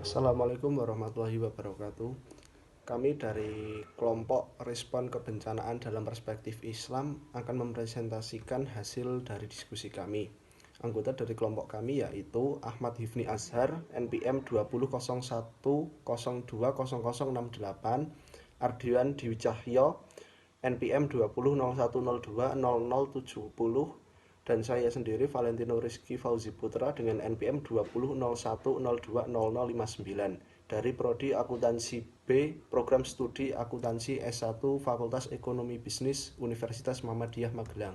Assalamualaikum warahmatullahi wabarakatuh. Kami dari kelompok Respon Kebencanaan dalam Perspektif Islam akan mempresentasikan hasil dari diskusi kami. Anggota dari kelompok kami yaitu Ahmad Hifni Azhar, NPM 2001020068, Ardian Dwi Cahyo, NPM 2001020070, dan saya sendiri Valentino Rizky Fauzi Putra dengan NPM 2001020059 dari Prodi Akuntansi B, Program Studi Akuntansi S1 Fakultas Ekonomi Bisnis Universitas Muhammadiyah Magelang.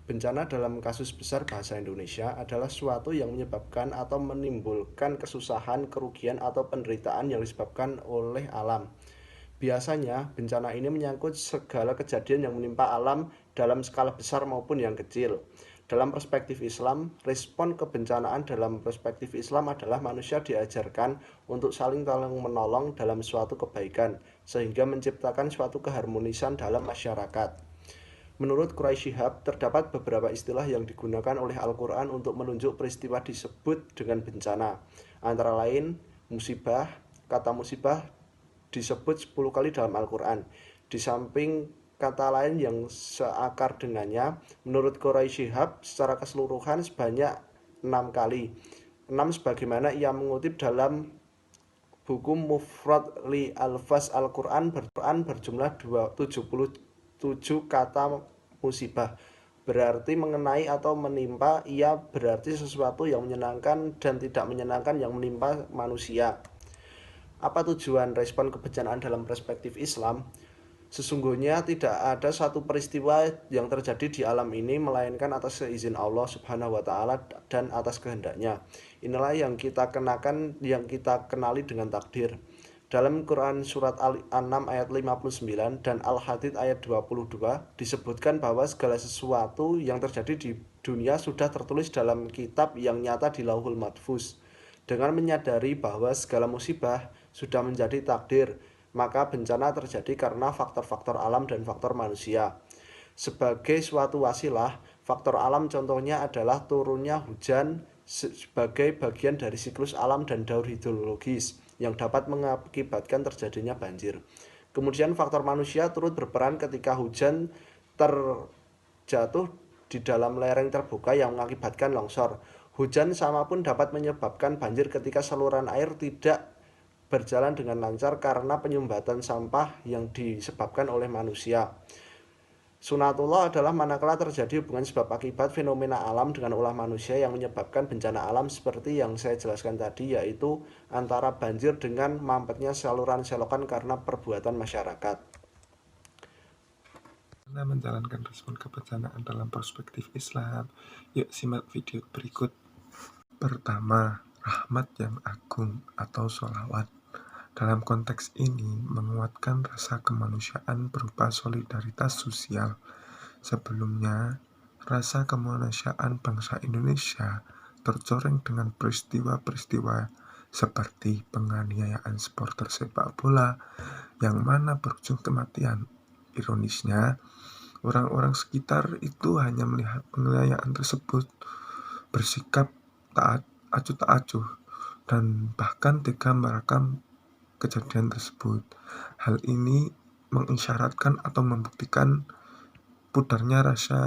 Bencana dalam kasus besar bahasa Indonesia adalah suatu yang menyebabkan atau menimbulkan kesusahan, kerugian, atau penderitaan yang disebabkan oleh alam. Biasanya, bencana ini menyangkut segala kejadian yang menimpa alam dalam skala besar maupun yang kecil. Dalam perspektif Islam, respon kebencanaan dalam perspektif Islam adalah manusia diajarkan untuk saling tolong-menolong dalam suatu kebaikan, sehingga menciptakan suatu keharmonisan dalam masyarakat. Menurut Quraisy Shihab, terdapat beberapa istilah yang digunakan oleh Al-Quran untuk menunjuk peristiwa disebut dengan bencana. Antara lain, musibah. Kata musibah disebut 10 kali dalam Al-Quran. Di samping kata lain yang seakar dengannya, menurut Quraisy Shihab secara keseluruhan sebanyak 6 kali. 6 sebagaimana ia mengutip dalam buku Mufrad li Alfaz Al-Quran berjumlah 77 kata musibah. Berarti mengenai atau menimpa, ia berarti sesuatu yang menyenangkan dan tidak menyenangkan yang menimpa manusia. Apa tujuan respon kebencanaan dalam perspektif Islam? Sesungguhnya tidak ada satu peristiwa yang terjadi di alam ini melainkan atas seizin Allah Subhanahu wa taala dan atas kehendaknya. Inilah yang kita kenali dengan takdir. Dalam Quran surat Al-An'am ayat 59 dan Al-Hadid ayat 22 disebutkan bahwa segala sesuatu yang terjadi di dunia sudah tertulis dalam kitab yang nyata di Lauhul Mahfuz. Dengan menyadari bahwa segala musibah sudah menjadi takdir, maka bencana terjadi karena faktor-faktor alam dan faktor manusia. Sebagai suatu wasilah, faktor alam contohnya adalah turunnya hujan sebagai bagian dari siklus alam dan daur hidrologis yang dapat mengakibatkan terjadinya banjir. Kemudian faktor manusia turut berperan ketika hujan terjatuh di dalam lereng terbuka yang mengakibatkan longsor. Hujan sama pun dapat menyebabkan banjir ketika saluran air tidak berjalan dengan lancar karena penyumbatan sampah yang disebabkan oleh manusia. Sunatullah adalah manakala terjadi hubungan sebab akibat fenomena alam dengan ulah manusia yang menyebabkan bencana alam seperti yang saya jelaskan tadi, yaitu antara banjir dengan mampetnya saluran selokan karena perbuatan masyarakat. Menjalankan respon kebencanaan dalam perspektif Islam. Yuk simak video berikut. Pertama, rahmat yang agung atau sholawat. Dalam konteks ini menguatkan rasa kemanusiaan berupa solidaritas sosial. Sebelumnya, rasa kemanusiaan bangsa Indonesia tercoreng dengan peristiwa-peristiwa seperti penganiayaan supporter sepak bola yang mana berujung kematian. Ironisnya, orang-orang sekitar itu hanya melihat penganiayaan tersebut, bersikap taat acuh tak acuh, dan bahkan tega merekam kejadian tersebut. Hal ini mengisyaratkan atau membuktikan pudarnya rasa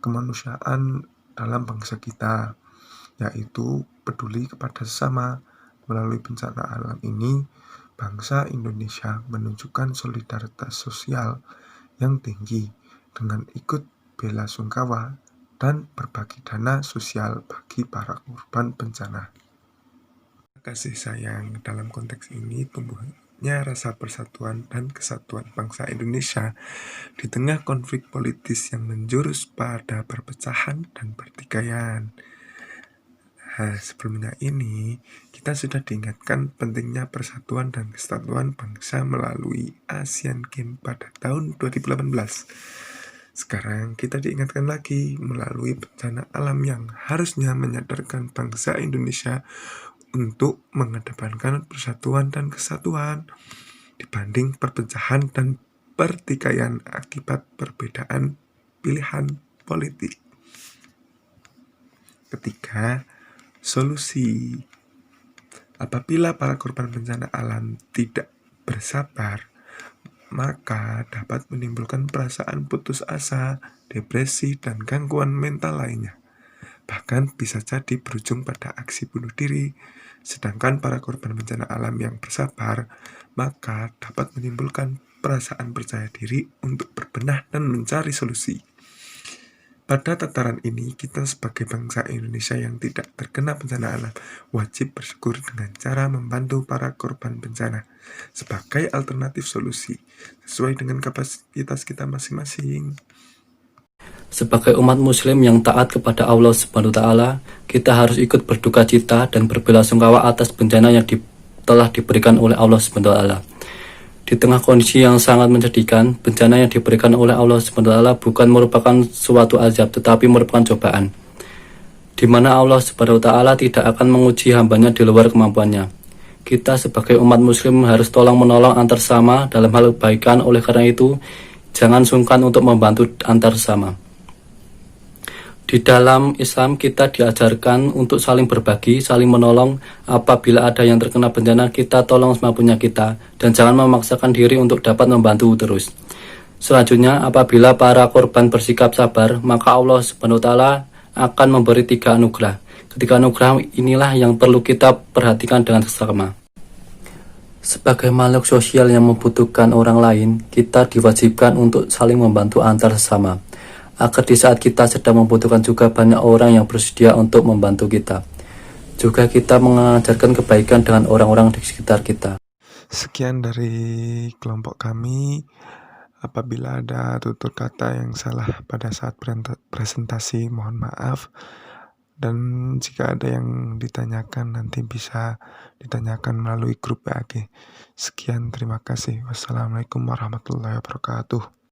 kemanusiaan dalam bangsa kita, yaitu peduli kepada sesama. Melalui bencana alam ini, bangsa Indonesia menunjukkan solidaritas sosial yang tinggi dengan ikut bela sungkawa dan berbagi dana sosial bagi para korban bencana. Kasih sayang dalam konteks ini tumbuhnya rasa persatuan dan kesatuan bangsa Indonesia di tengah konflik politis yang menjurus pada perpecahan dan pertikaian. Sebelumnya ini, kita sudah diingatkan pentingnya persatuan dan kesatuan bangsa melalui Asian Games pada tahun 2018. Sekarang kita diingatkan lagi melalui bencana alam yang harusnya menyadarkan bangsa Indonesia untuk mengedepankan persatuan dan kesatuan dibanding perpecahan dan pertikaian akibat perbedaan pilihan politik. Ketiga, solusi. Apabila para korban bencana alam tidak bersabar, maka dapat menimbulkan perasaan putus asa, depresi, dan gangguan mental lainnya. Bahkan bisa jadi berujung pada aksi bunuh diri. Sedangkan para korban bencana alam yang bersabar, maka dapat menimbulkan perasaan percaya diri untuk berbenah dan mencari solusi. Pada tataran ini, kita sebagai bangsa Indonesia yang tidak terkena bencana alam wajib bersyukur dengan cara membantu para korban bencana sebagai alternatif solusi sesuai dengan kapasitas kita masing-masing. Sebagai umat muslim yang taat kepada Allah Subhanahu wa taala, kita harus ikut berduka cita dan berbelasungkawa atas bencana yang telah diberikan oleh Allah Subhanahu wa taala. Di tengah kondisi yang sangat menyedihkan, bencana yang diberikan oleh Allah Subhanahu wa taala bukan merupakan suatu azab, tetapi merupakan cobaan, di mana Allah Subhanahu wa taala tidak akan menguji hambanya di luar kemampuannya. Kita sebagai umat muslim harus tolong-menolong antar sesama dalam hal kebaikan. Oleh karena itu, jangan sungkan untuk membantu antar sesama. Di dalam Islam kita diajarkan untuk saling berbagi, saling menolong. Apabila ada yang terkena bencana, kita tolong semampunya kita, dan jangan memaksakan diri untuk dapat membantu terus. Selanjutnya, apabila para korban bersikap sabar, maka Allah Subhanahu wa taala akan memberi 3 anugerah. Ketiga anugerah inilah yang perlu kita perhatikan dengan seksama. Sebagai makhluk sosial yang membutuhkan orang lain, kita diwajibkan untuk saling membantu antar sesama, agar di saat kita sedang membutuhkan juga banyak orang yang bersedia untuk membantu kita. Juga kita mengajarkan kebaikan dengan orang-orang di sekitar kita. Sekian dari kelompok kami. Apabila ada tutur kata yang salah pada saat presentasi, mohon maaf. Dan jika ada yang ditanyakan, nanti bisa ditanyakan melalui grup WA. Sekian, terima kasih. Wassalamualaikum warahmatullahi wabarakatuh.